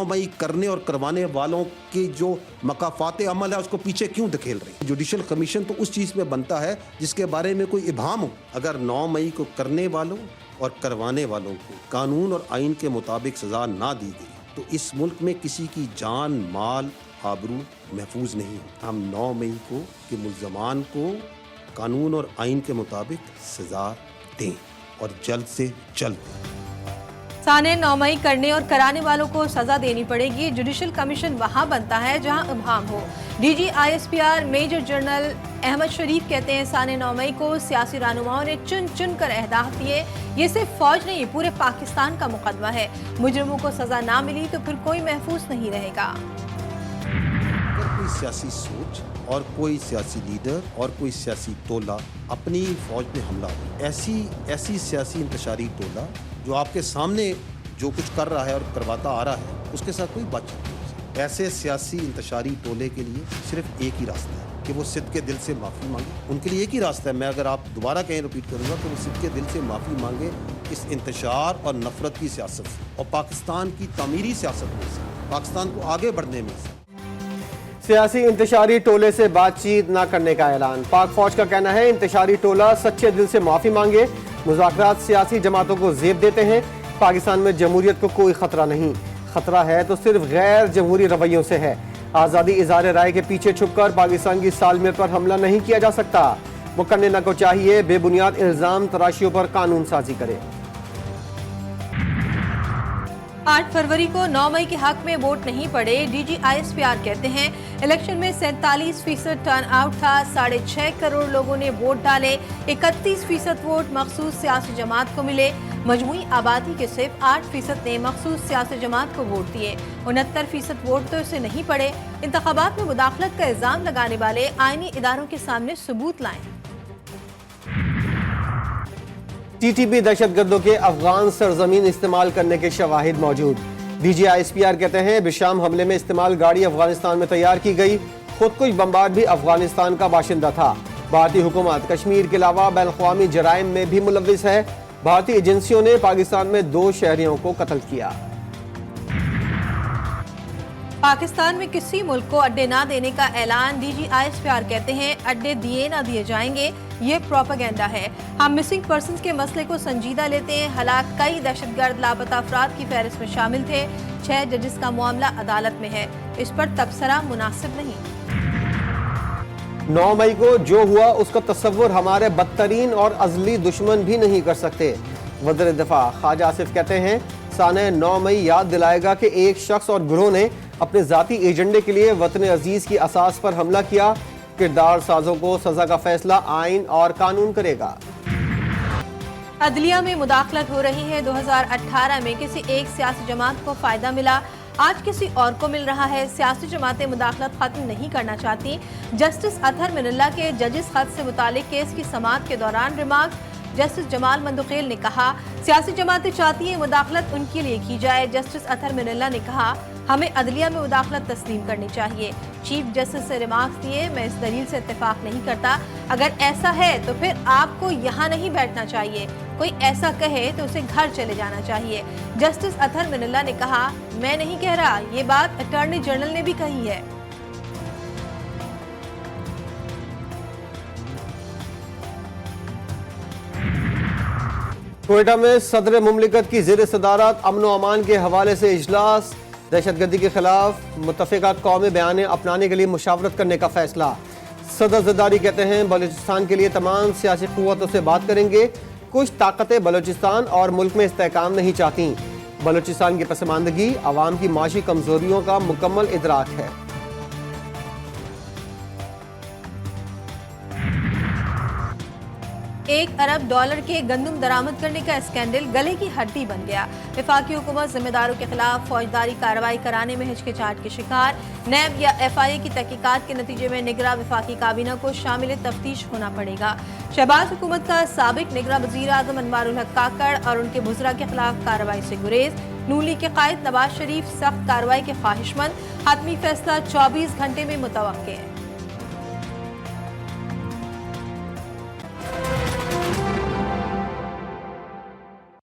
मई करने और करवाने वालों के जो मकाफात अमल है उसको पीछे क्यों धकेल रही है। जुडिशल कमीशन तो उस चीज़ में बनता है जिसके बारे में कोई इबाम हो। अगर 9 मई को करने वालों और करवाने वालों को कानून और आइन के मुताबिक सज़ा ना दी गई तो इस मुल्क में किसी की जान, माल, आबरू महफूज नहीं है। हम 9 मई को के मुल्ज़मान को कानून और आइन के मुताबिक सज़ा दें और जल्द से जल्द दें। साने 9 मई करने और कराने वालों को सजा देनी पड़ेगी। जुडिशल कमीशन वहां बनता है जहां इबाम हो। DG ISPR major general Ahmed Sharif कहते हैं साने 9 मई को सियासी रहनुमाओं ने चुन चुन कर अहदाफ दिए। ये सिर्फ फौज नहीं, पूरे पाकिस्तान का मुकदमा है। मुजरिमों को सजा ना मिली तो फिर कोई महफूज नहीं रहेगा। अगर कोई सियासी सोच और कोई सियासी लीडर और कोई सियासी टोला अपनी फौज पे हमला हो, ऐसी सियासी इंतशारी टोला जो आपके सामने जो कुछ कर रहा है और करवाता आ रहा है उसके साथ कोई बातचीत नहीं हो सकती। ऐसे सियासी इंतशारी टोले के लिए सिर्फ एक ही रास्ता है कि वो सिद्ध के दिल से माफ़ी मांगे। उनके लिए एक ही रास्ता है, मैं अगर आप दोबारा कहीं रिपीट करूँगा तो वो सिद्ध के दिल से माफ़ी मांगे इस इंतशार और नफरत की सियासत से और पाकिस्तान की तामीरी सियासत में से, पाकिस्तान को आगे बढ़ने में से। सियासी इंतशारी टोले से बातचीत न करने का ऐलान। पाक फौज का कहना है इंतशारी टोला सच्चे दिल से माफ़ी मांगे। मुज़ाकरात सियासी जमातों को ज़ेब देते हैं। पाकिस्तान में जमहूरियत को कोई ख़तरा नहीं, ख़तरा है तो सिर्फ गैर जमहूरी रवैयों से है। आज़ादी इज़हार राय के पीछे छुपकर पाकिस्तान की सालमियत पर हमला नहीं किया जा सकता। मुकन्नना को चाहिए बेबुनियाद इल्ज़ाम तराशियों पर कानून साजी करे। 8 फरवरी को 9 मई के हक में वोट नहीं पड़े। डीजी ISPR कहते हैं इलेक्शन में 47% टर्न आउट था। 6.5 करोड़ लोगों ने वोट डाले। 31% वोट मखसूस सियासी जमात को मिले। मजमूई आबादी के सिर्फ 8% ने मखसूस सियासी जमात को वोट दिए। 69% वोट तो इसे नहीं पड़े। इंतखाबात में मुदाखलत का इल्जाम लगाने वाले आईनी इदारों के सामने सबूत लाएं। TTP दहशतगर्दों के अफगान सरजमीन इस्तेमाल करने के शवाहिद मौजूद। डीजी ISPR कहते हैं बिशाम हमले में इस्तेमाल गाड़ी अफगानिस्तान में तैयार की गई। खुदकुश बमबार भी अफगानिस्तान का बाशिंदा था। भारतीय हुकूमत कश्मीर के अलावा बैन अवी जराइम में भी मुलव्विस है। भारतीय एजेंसियों ने पाकिस्तान में 2 शहरियों को कत्ल किया। पाकिस्तान में किसी मुल्क को अड्डे ना देने का ऐलान। डीजी ISPR कहते हैं अड्डे दिए ना दिए जाएंगे, ये प्रोपेगेंडा है। हम मिसिंग पर्सन्स के मसले को संजीदा लेते हैं। हलाक कई दहशतगर्द लापता अफराद की फहरिस्त में शामिल थे। 6 जजेस का मामला अदालत में है, इस पर तबसरा मुनासिब नहीं। 9 मई को जो हुआ उसका तस्वुर हमारे बदतरीन और अजली दुश्मन भी नहीं कर सकते। वज़ीर दिफा ख्वाजा आसिफ कहते हैं साने 9 मई याद दिलाएगा कि एक शख्स और गिरोह ने अपने ज़ाती एजेंडे के लिए वतन अजीज की असास पर हमला किया। किरदार साजों को सजा का फैसला आइन और कानून करेगा। अदलिया में मुदाखलत हो रही है। 2018 में किसी एक सियासी जमात को फायदा मिला, आज किसी और को मिल रहा है। सियासी जमातें मुदाखलत खत्म नहीं करना चाहती। जस्टिस अतहर मिनल्ला के जजिस खत से मुतालिक केस की समाअत के दौरान रिमार्क्स जस्टिस जमाल मंदुखेल ने कहा सियासी जमातें चाहती हैं मुदाखलत उनके लिए की जाए। जस्टिस अतहर मिनल्ला ने कहा हमें अदलिया में मुदाखलत तस्लीम करनी चाहिए। चीफ जस्टिस से रिमार्क्स दिए मैं इस दलील से इत्तेफाक नहीं करता। अगर ऐसा है तो फिर आपको यहाँ नहीं बैठना चाहिए। कोई ऐसा कहे तो उसे घर चले जाना चाहिए। जस्टिस अतहर मिनल्ला ने कहा मैं नहीं कह रहा, ये बात अटॉर्नी जनरल ने भी कही है। क्वेटा में सदर मुमलिकत की ज़ेर सदारत अमन व अमान के हवाले से इजलास। दहशतगर्दी के खिलाफ मुत्तफ़िक़ा कौमी बयान अपनाने के लिए मुशावरत करने का फैसला। सदर ज़रदारी कहते हैं बलूचिस्तान के लिए तमाम सियासी क़ुव्वतों से बात करेंगे। कुछ ताकतें बलूचिस्तान और मुल्क में इस्तेहकाम नहीं चाहती। बलूचिस्तान की पसमानदगी अवाम की माशी कमजोरियों का मुकम्मल इदराक है। $1 अरब के गंदम दरामद करने का स्कैंडल गले की हड्डी बन गया। वफाकी हुकूमत जिम्मेदारों के खिलाफ फौजदारी कार्रवाई कराने में हिचकिचाहट के शिकार। नैब या FIA की तहकीकात के नतीजे में निगरां वफाकी काबीना को शामिल तफ्तीश होना पड़ेगा। शहबाज हुकूमत का साबिक निगरां वज़ीर आज़म अनवारुल हक काकड़ और उनके बुज़रा के खिलाफ कार्रवाई से गुरेज। नून लीग के कायद नवाज शरीफ सख्त कार्रवाई के ख्वाहिशमंद। हतमी फैसला 24 घंटे में मुतवक्के है।